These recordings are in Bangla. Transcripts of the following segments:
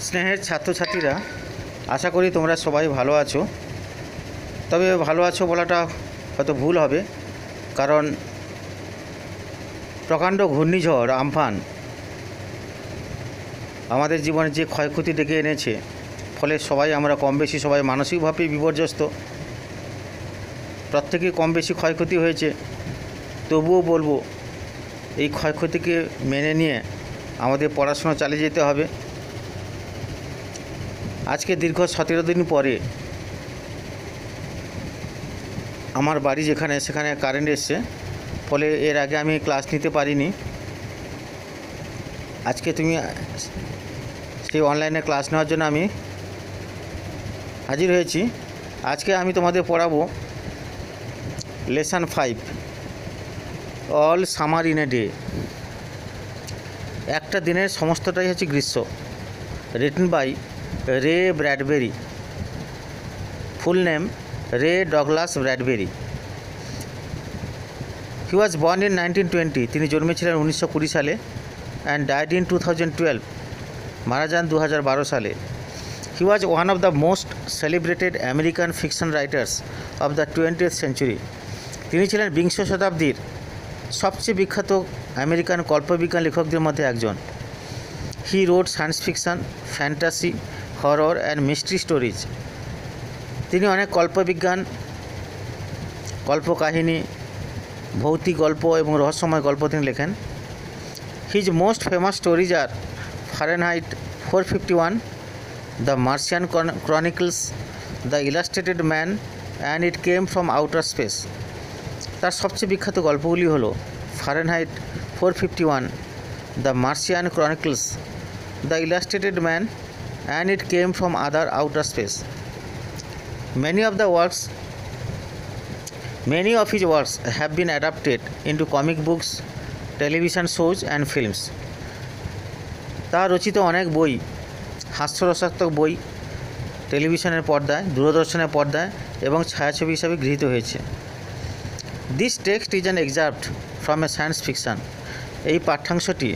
স্নেহের ছাত্রছাত্রীরা, আশা করি তোমরা সবাই ভালো আছো। তবে ভালো আছো বলাটা হয়তো ভুল হবে, কারণ প্রকাণ্ড ঘূর্ণিঝড় আমফান আমাদের জীবনে যে ক্ষয়ক্ষতি ডেকে এনেছে, ফলে আমরা কম বেশি সবাই মানসিকভাবে বিপর্যস্ত। প্রত্যেকেই কম বেশি ক্ষয়ক্ষতি হয়েছে। তবুও বলবো, এই ক্ষয়ক্ষতিকে মেনে নিয়ে আমাদের পড়াশোনা চালিয়ে যেতে হবে। আজকে দীর্ঘ 17 দিন পরে আমার বাড়ি সেখানে কারেন্ট এসছে, ফলে এর আগে আমি ক্লাস নিতে পারিনি। আজকে তুমি সেই অনলাইনে ক্লাস নেওয়ার জন্য আমি হাজির হয়েছি। আজকে আমি তোমাদের পড়াবো lesson 5, all summer in a day. একটা দিনের সমস্তটাই হচ্ছে গ্রীষ্ম। Written by Ray Bradbury, full name Ray Douglas Bradbury. He was born in 1920, তিনি জন্মেছিলেন 1920 সালে, অ্যান্ড ডাইড ইন 2012, মারা যান 2012 সালে। He was one of the most celebrated American fiction writers of the 20th century. তিনি ছিলেন বিংশ শতাব্দীর সবচেয়ে বিখ্যাত আমেরিকান কল্পবিজ্ঞান লেখকদের মধ্যে একজন। He wrote science fiction, fantasy, horror and mystery stories. তিনি অনেক কল্পবিজ্ঞান, কল্পকাহিনী, ভৌতিক গল্প এবং রহস্যময় গল্প তিনি লেখেন। His most famous stories are Fahrenheit 451, the Martian Chronicles, the Illustrated Man and It Came from Outer Space. তার সবচেয়ে বিখ্যাত গল্পগুলি হলো Fahrenheit 451, the Martian Chronicles, the Illustrated Man and It Came from other Outer Space. Many of his works have been adapted into comic books, television shows and films. তার রচিত অনেক বই, হাস্যরসাত্মক বই, টেলিভিশনের পর্দায়, দূরদর্শনের পর্দায় এবং ছায়াছবি হিসাবে গৃহীত হয়েছে। This text is an excerpt from a science fiction. এই পাঠ্যাংশটি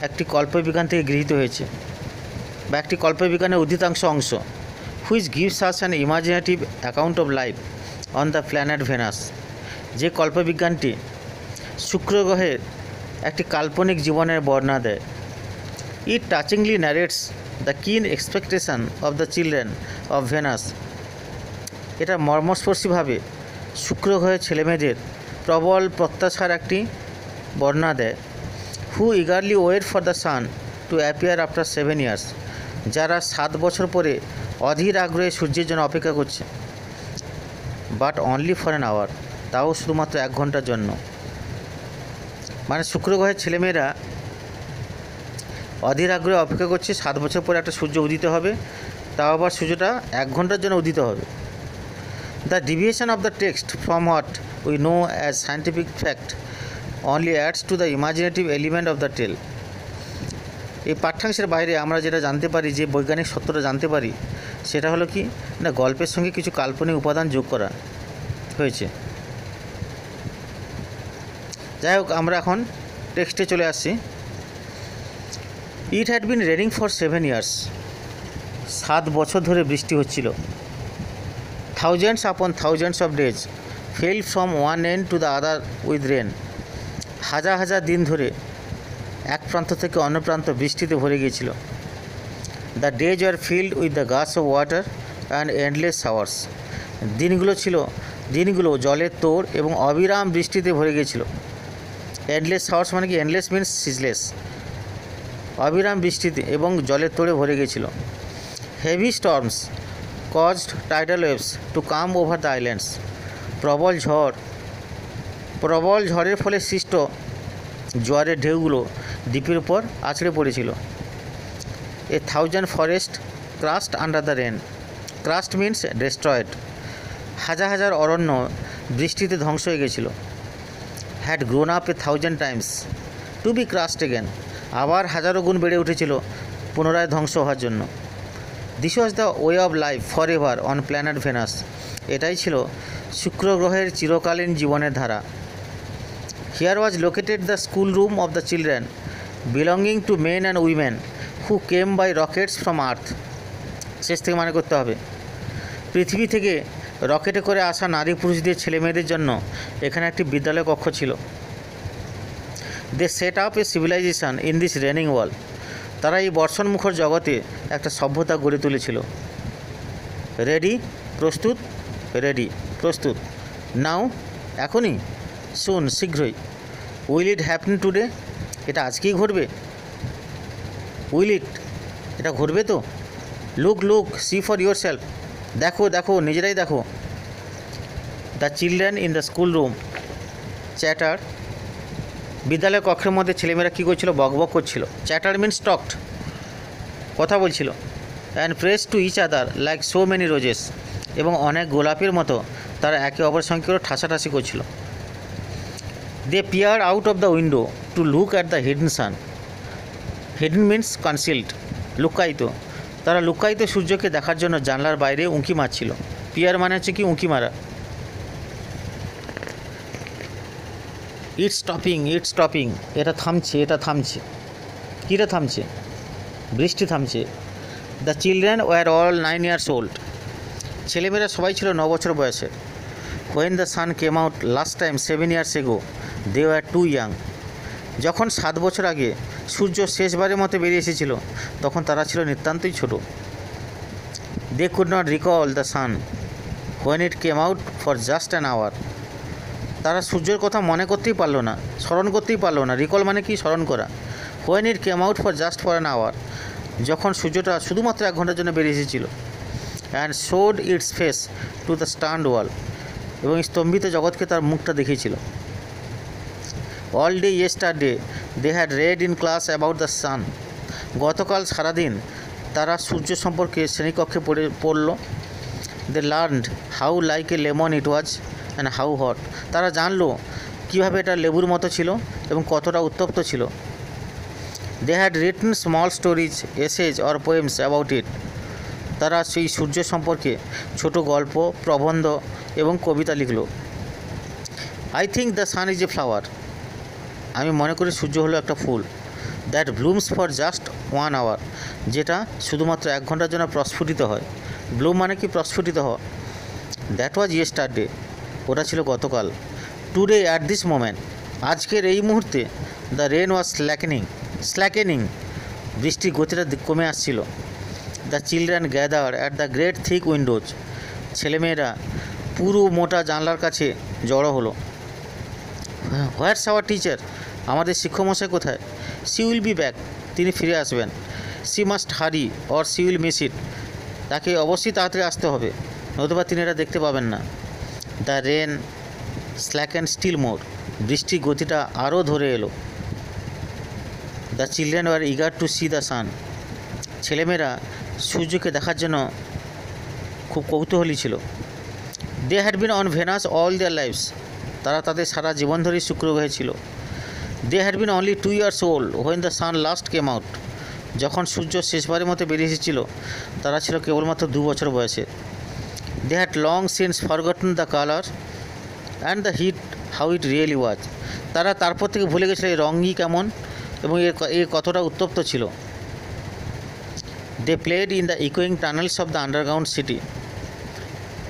একটি কল্পবিজ্ঞান থেকে গৃহীত হয়েছে, বা একটি কল্পবিজ্ঞানের উদ্ধৃতাংশ অংশ। Which gives us an imaginative account of life on the planet Venus. যে কল্পবিজ্ঞানটি শুক্র গ্রহের একটি কাল্পনিক জীবনের বর্ণনা দেয়। It touchingly narrates the keen expectation of the children of Venus. এটা মর্মস্পর্শীভাবে শুক্র গ্রহের ছেলেমেয়েদের প্রবল প্রত্যাশার একটি বর্ণনা দেয়। Who eagerly wait for the sun to appear after 7 years, যারা 7 বছর পরে অধীর আগ্রহে সূর্যের জন্য অপেক্ষা করছে। But only for an hour, তাও শুধুমাত্র 1 ঘন্টার জন্য। মানে শুক্র গ্রহের ছেলেমেয়েরা অধীর আগ্রহে অপেক্ষা করছে, 7 বছর পরে একটা সূর্য উদিত হবে, তাও আবার সূর্যটা 1 ঘন্টার জন্য উদিত হবে। The deviation of the text from what we know as scientific fact only adds to the imaginative element of the tale. এই পাঠ্যাংশের বাইরে আমরা যেটা জানতে পারি, যে বৈজ্ঞানিক সত্যটা জানতে পারি, সেটা হলো কি না, গল্পের সঙ্গে কিছু কাল্পনিক উপাদান যোগ করা হয়েছে। যাই হোক, আমরা এখন টেক্সটে চলে আসছি। It had been raining for 7 years, 7 বছর ধরে বৃষ্টি হচ্ছিল। Thousands upon thousands of days fell from one end to the other with rain. হাজার হাজার দিন ধরে এক প্রান্ত থেকে অন্য প্রান্ত বৃষ্টিতে ভরে গিয়েছিল। The days are filled with the gush of water and endless showers. দিনগুলো জলের তোড় এবং অবিরাম বৃষ্টিতে ভরে গিয়েছিল। এন্ডলেস শাওয়ার্স মানে কি, এন্ডলেস মিনস সিজলেস। অবিরাম বৃষ্টিতে এবং জলের তোড়ে ভরে গিয়েছিল। Heavy storms caused tidal waves to come over the islands. প্রবল ঝড়ের ফলে সৃষ্ট জোয়ারের ঢেউগুলো দ্বীপের উপর আছড়ে পড়েছিল। A 1000 forest crushed under the rain. Crushed means destroyed. হাজার হাজার অরণ্য বৃষ্টিতে ধ্বংস হয়ে গেছিল। Had grown up 1000 times to be crushed again. আবার হাজারো গুণ বেড়ে উঠেছিল পুনরায় ধ্বংস হওয়ার জন্য। This was the way of life for ever on planet Venus. এটাই ছিল শুক্র গ্রহের চিরকালীন জীবনের ধারা। Here was located the school room of the children belonging to men and women who came by rockets from Earth, শেষ থেকে মানে করতে হবে। পৃথিবী থেকে রকেটে করে আসা নারী পুরুষদের ছেলেমেয়েদের জন্য এখানে একটি বিদ্যালয় কক্ষ ছিল। They set up a civilization in this raining world, তারা এই বর্ষণমুখর জগতে একটা সভ্যতা গড়ে তুলেছিল। রেডি, প্রস্তুত, রেডি, প্রস্তুত, নাও, এখনই, শুন, শীঘ্রই, উইল ইট হ্যাপেন টুডে, এটা আজকেই ঘটবে, উইল ইট, এটা ঘটবে তো, look look, see for yourself, দেখো দেখো, নিজেরাই দেখো। The children in the school room chatter, বিদ্যালয় কক্ষের মধ্যে ছেলেমেয়েরা কী করছিল, বকবক করছিল। চ্যাটার মিনস টকড, কথা বলছিল। And press to each other like so many roses, এবং অনেক গোলাপের মতো তারা একে অপরের সঙ্গে করে ঠাসাঠাসি করছিল। They peer out of the window to look at the hidden sun, hidden means concealed, লুকায়িত, তারা লুকায়িত সূর্যকে দেখার জন্য জানলার বাইরে উঁকি মারছিল। পিয়ার মানে হচ্ছে কি, উঁকি মারা। ইটস স্টপিং, ইটস স্টপিং, এটা থামছে, এটা থামছে, কীটা থামছে, বৃষ্টি থামছে। The children were all 9 years old, ছেলেমেয়েরা সবাই ছিল 9 বছর বয়সে। When the sun came out last time 7 years ago they were too young, যখন 7 বছর আগে সূর্য শেষবারের মতো বেরিয়ে এসেছিল তখন তারা ছিল নিতান্তই ছোট। They could not recall the sun when it came out for just an hour, তারা সূর্যের কথা মনে করতেই পারলো না, স্মরণ করতেই পারলো না। রিকল মানে কি, স্মরণ করা। When it came out for just for an hour, যখন সূর্যটা শুধুমাত্র 1 ঘন্টার জন্য বেরিয়ে এসেছিল। And showed its face to the stunned world, এবং স্তম্ভিত জগৎকে তার মুখটা দেখিয়েছিল। All day yesterday they had read in class about the sun, গতকাল সারাদিন তারা সূর্য সম্পর্কে শ্রেণীকক্ষে পড়ল। They learned how like a lemon it was and how hot, তারা জানলো কীভাবে এটা লেবুর মতো ছিল এবং কতটা উত্তপ্ত ছিল। They had written small stories, essays or poems about it, তারা সেই সূর্য সম্পর্কে ছোট গল্প, প্রবন্ধ এবং কবিতা লিখল। I think the sun is a flower, আমি মনে করি সূর্য হলো একটা ফুল। That blooms for just 1 hour, যেটা শুধুমাত্র 1 ঘন্টার জন্য প্রস্ফুটিত হয়। ব্লুম মানে কি, প্রস্ফুটিত হওয়া। দ্যাট ওয়াজ ইয়েস্টারডে, ওটা ছিল গতকাল। টুডে অ্যাট দিস মোমেন্ট, আজকের এই মুহূর্তে। দ্য রেন ওয়াজ স্ল্যাকেনিং, বৃষ্টির গতিটা কমে আসছিল। The children gather at the great thick Windows, ছেলেমেয়েরা পুরো মোটা জানলার কাছে জড়ো হলো। হোয়াটস আওয়ার টিচার, আমাদের শিক্ষকমশাই কোথায়? সি উইল বি ব্যাক, তিনি ফিরে আসবেন। She must hurry or she will miss it, তাকে অবশ্যই তাড়াতাড়ি আসতে হবে, নতুবা তিনি এটা দেখতে পাবেন না। The rain slacken still more, বৃষ্টির গতিটা আরও ধরে এলো। The children were eager to see the sun, ছেলেমেয়েরা সূর্যকে দেখার জন্য খুব কৌতূহলী ছিল। They had been on Venus all their lives, তারা তাদের সারা জীবন ধরেই শুক্র গ্রহে ছিল। They had been only 2 years old when the sun last came out, যখন সূর্য শেষবারের মতো বেরিয়ে এসেছিল তারা ছিল কেবলমাত্র 2 বছর বয়সে। They had long since forgotten the colour and the heat how it really was, তারা তারপর থেকে ভুলে গেছিল এই রঙই কেমন এবং এর কতটা উত্তপ্ত ছিল। দে প্লেড ইন দ্য ইকোয়িং tunnels of the underground city,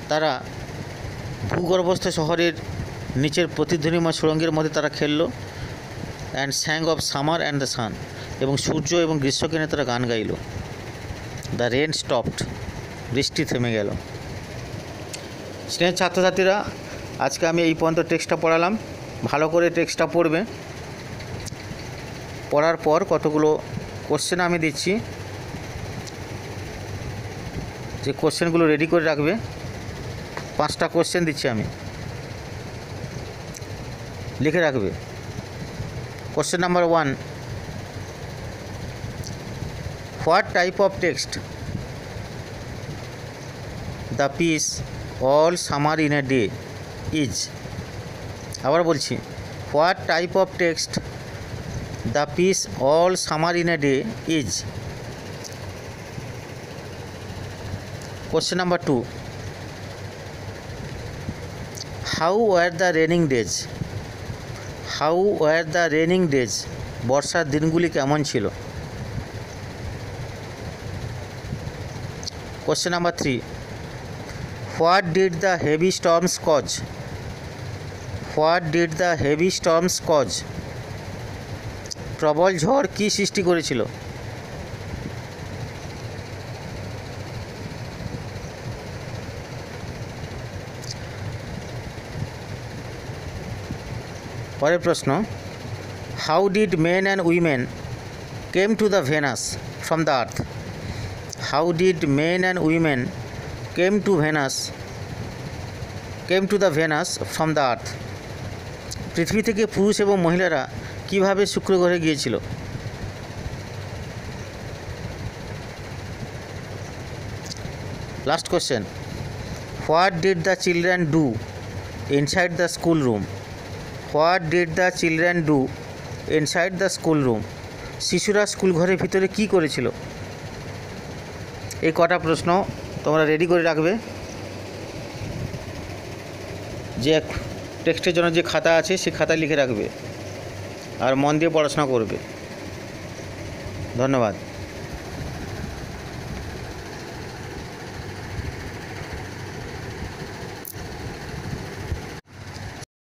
তারা ভূগর্ভস্থ শহরের নিচের প্রতিধ্বনিময় সুড়ঙ্গের মধ্যে তারা খেললো। And sang of summer and the sun, এবং সূর্য এবং গ্রীষ্মকে নিয়ে তারা গান গাইল। দ্য রেন স্টপড, বৃষ্টি থেমে গেল। স্নেহের ছাত্রছাত্রীরা, আজকে আমি এই পর্যন্ত টেক্সটটা পড়ালাম, ভালো করে টেক্সটটা পড়বে। পড়ার পর কতগুলো কোশ্চেন আমি দিচ্ছি, যে কোশ্চেনগুলো রেডি করে রাখবে। 5টা কোশ্চেন দিচ্ছি আমি, লিখে রাখবে। Question number 1, what type of text the piece all summer in a day is, আবার বলছি, what type of text the piece all summer in a day is. Question number 2, how were the raining days, how were the raining days, বর্ষার দিনগুলি কেমন ছিল। Question number 3. What did the heavy storms cause? What did the heavy storms cause? প্রবল ঝড় কি সৃষ্টি করেছিল? পরের প্রশ্ন, how did men and women came to the Venus from the earth? How did men and women came to the Venus from the earth? পৃথিবী থেকে পুরুষ এবং মহিলারা কিভাবে শুক্র গ্রহে গিয়েছিল? Last question, what did the children do inside the school room? What did the children do inside the school room? শিশুরা স্কুল ঘরের ভিতরে কী করেছিল? এই কটা প্রশ্ন তোমরা রেডি করে রাখবে। যে টেক্সটের জন্য যে খাতা আছে সেই খাতায় লিখে রাখবে আর মন দিয়ে পড়াশোনা করবে। ধন্যবাদ।